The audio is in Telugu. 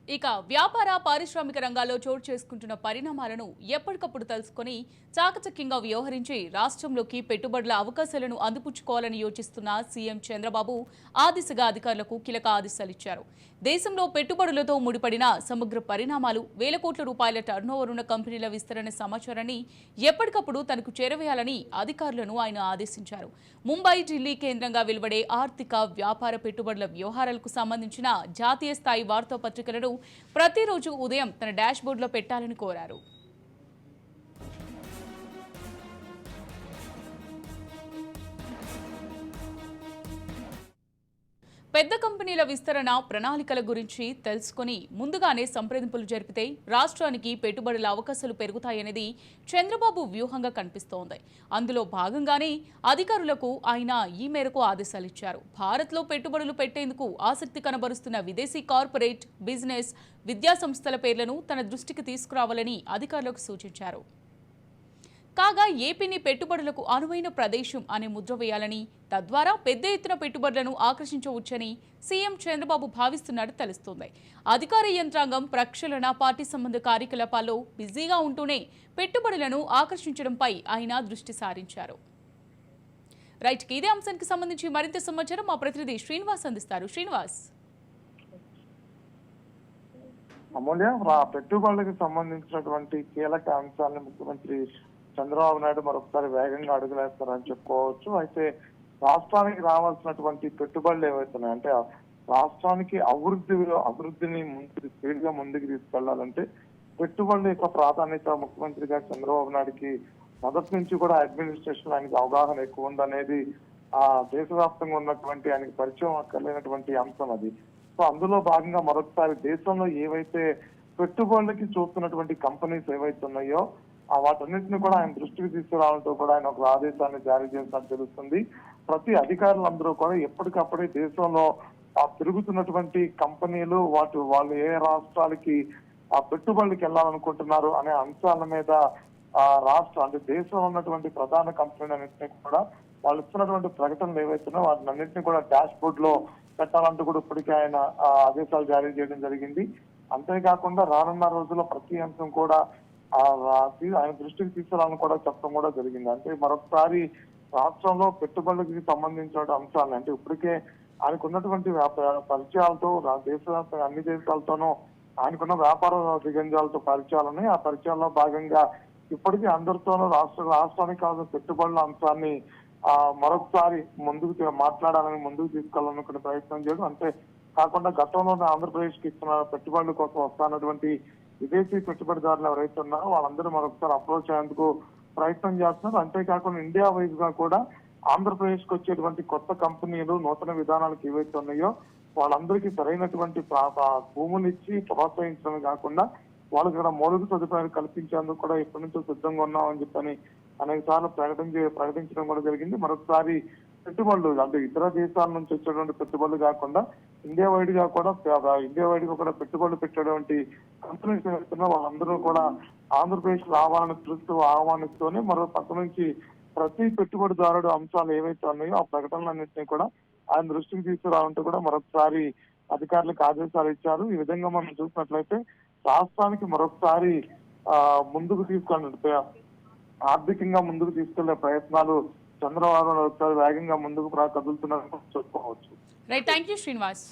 ఇక వ్యాపార పారిశ్రామిక రంగాల్లో చోటు చేసుకుంటున్న పరిణామాలను ఎప్పటికప్పుడు తెలుసుకుని చాకచక్యంగా వ్యవహరించి రాష్ట్రంలోకి పెట్టుబడుల అవకాశాలను అందిపుచ్చుకోవాలని యోచిస్తున్న సీఎం చంద్రబాబు ఆ దిశగా అధికారులకు కీలక ఆదేశాలిచ్చారు. దేశంలో పెట్టుబడులతో ముడిపడిన సమగ్ర పరిణామాలు, వేల కోట్ల రూపాయల టర్నోవర్ ఉన్న కంపెనీల విస్తరణ సమాచారాన్ని ఎప్పటికప్పుడు తనకు చేరవేయాలని అధికారులను ఆయన ఆదేశించారు. ముంబై, ఢిల్లీ కేంద్రంగా వెలువడే ఆర్థిక, వ్యాపార పెట్టుబడుల వ్యవహారాలకు సంబంధించిన జాతీయ స్థాయి వార్తాపత్రికలను ప్రతిరోజు ఉదయం తన డాష్ బోర్డులో పెట్టాలని కోరారు. పెద్ద కంపెనీల విస్తరణ ప్రణాళికల గురించి తెలుసుకుని ముందుగానే సంప్రదింపులు జరిపితే రాష్ట్రానికి పెట్టుబడుల అవకాశాలు పెరుగుతాయనేది చంద్రబాబు వ్యూహంగా కనిపిస్తోంది. అందులో భాగంగానే అధికారులకు ఆయన ఈ మేరకు ఆదేశాలిచ్చారు. భారత్లో పెట్టుబడులు పెట్టేందుకు ఆసక్తి కనబరుస్తున్న విదేశీ కార్పొరేట్, బిజినెస్, విద్యా సంస్థల పేర్లను తన దృష్టికి తీసుకురావాలని అధికారులకు సూచించారు. కాగా ఏపీని పెట్టుబడులకు అనువైన ప్రదేశం అనే ముద్ర వేయాలని, తద్వారా పెద్ద ఎత్తున పెట్టుబడులను ఆకర్షించవచ్చని సీఎం చంద్రబాబు భావిస్తున్నట్టు తెలుస్తోంది. అధికార యంత్రాంగం ప్రక్షాళన, పార్టీ సంబంధ కార్యకలాపాల్లో బిజీగా ఉంటూనే పెట్టుబడులను ఆకర్షించడంపై ఆయన దృష్టి సారించారు. రైట్, ఇదే అంశానికి సంబంధించి మరింత సమాచారం మా ప్రతినిధి శ్రీనివాస్ అందిస్తారు. శ్రీనివాస్. అమూల్య, పెట్టుబడులకు సంబంధించినటువంటి కీలక అంశాలను ముఖ్యమంత్రి చంద్రబాబు నాయుడు మరొకసారి వేగంగా అడుగులేస్తారని చెప్పుకోవచ్చు. అయితే రాష్ట్రానికి రావాల్సినటువంటి పెట్టుబడులు ఏవైతున్నాయి అంటే రాష్ట్రానికి అభివృద్ధిని స్పీడ్ గా ముందుకు తీసుకెళ్లాలంటే పెట్టుబడుల యొక్క ప్రాధాన్యత ముఖ్యమంత్రిగా చంద్రబాబు నాయుడుకి మొదటి నుంచి కూడా అడ్మినిస్ట్రేషన్ ఆయనకి అవగాహన ఎక్కువ ఉందనేది దేశవ్యాప్తంగా ఉన్నటువంటి ఆయనకి పరిచయం అక్కర్లేనటువంటి అంశం అది. సో అందులో భాగంగా మరొకసారి దేశంలో ఏవైతే పెట్టుబడులకి చూస్తున్నటువంటి కంపెనీస్ ఏవైతే ఉన్నాయో వాటన్నిటిని కూడా ఆయన దృష్టికి తీసుకురావడంతో కూడా ఆయన ఒక ఆదేశాన్ని జారీ చేసినట్టు తెలుస్తుంది. ప్రతి అధికారులందరూ కూడా ఎప్పటికప్పుడే దేశంలో తిరుగుతున్నటువంటి కంపెనీలు వాళ్ళు ఏ రాష్ట్రాలకి పెట్టుబడులకు వెళ్ళాలనుకుంటున్నారు అనే అంశాల మీద అంటే దేశంలో ఉన్నటువంటి ప్రధాన కంపెనీలన్నింటినీ కూడా వాళ్ళు ఇస్తున్నటువంటి ప్రకటనలు ఏవైతున్నాయో వాటిని అన్నింటినీ కూడా డాష్ బోర్డ్ లో పెట్టాలంటూ కూడా ఇప్పటికే ఆయన ఆదేశాలు జారీ చేయడం జరిగింది. అంతేకాకుండా రానున్న రోజుల్లో ప్రతి అంశం కూడా ఆయన దృష్టికి తీసుకురావాలని కూడా చెప్పడం కూడా జరిగింది. అంటే మరొకసారి రాష్ట్రంలో పెట్టుబడులకు సంబంధించిన అంశాలను అంటే ఇప్పటికే ఆయనకు ఉన్నటువంటి పరిచయాలతో దేశవ్యాప్తంగా అన్ని దేశాలతోనూ ఆయనకున్న వ్యాపార దిగ్గజాలతో పరిచయాలని ఆ పరిచయాల్లో భాగంగా ఇప్పటికీ అందరితోనూ రాష్ట్రానికి కావాల్సిన పెట్టుబడుల అంశాన్ని మరొకసారి ముందుకు తీసుకెళ్లాలనుకునే ప్రయత్నం చేయడం. అంతే కాకుండా గతంలో ఆంధ్రప్రదేశ్ కి ఇస్తున్న పెట్టుబడుల కోసం వస్తున్నటువంటి విదేశీ పెట్టుబడిదారులు ఎవరైతే ఉన్నారో వాళ్ళందరూ మరొకసారి అప్రోచ్ అయ్యేందుకు ప్రయత్నం చేస్తున్నారు. అంతేకాకుండా ఇండియా వైజ్ గా కూడా ఆంధ్రప్రదేశ్ కి వచ్చేటువంటి కొత్త కంపెనీలు, నూతన విధానాలకు ఏవైతే ఉన్నాయో వాళ్ళందరికీ సరైనటువంటి భూములు ఇచ్చి ప్రోత్సహించడమే కాకుండా వాళ్ళకి కూడా మౌలిక సదుపాయాలు కల్పించేందుకు కూడా ఇప్పటి నుంచో సిద్ధంగా ఉన్నామని చెప్పని అనేక సార్లు ప్రకటించడం కూడా జరిగింది. మరొకసారి పెట్టుబడులు అంటే ఇతర దేశాల నుంచి వచ్చేటువంటి పెట్టుబడులు కాకుండా ఇండియా వైడ్ గా కూడా పెట్టుబడులు పెట్టేటువంటి కంపెనీస్ ఏవైతున్నా వాళ్ళందరూ కూడా ఆంధ్రప్రదేశ్ రావాలని ఆహ్వానిస్తూనే మరో పక్క నుంచి ప్రతి పెట్టుబడిదారుడు అంశాలు ఏవైతే ఉన్నాయో ఆ ప్రకటనలన్నింటినీ కూడా ఆయన దృష్టికి తీసుకురావాలంటూ కూడా మరొకసారి అధికారులకు ఆదేశాలు ఇచ్చారు. ఈ విధంగా మనం చూసినట్లయితే రాష్ట్రానికి మరొకసారి ఆర్థికంగా ముందుకు తీసుకెళ్లే ప్రయత్నాలు చంద్రబాబు ఒకసారి వేగంగా ముందుకు కదులుతున్నారని చెప్పుకోవచ్చు. Right, thank you Srinivas.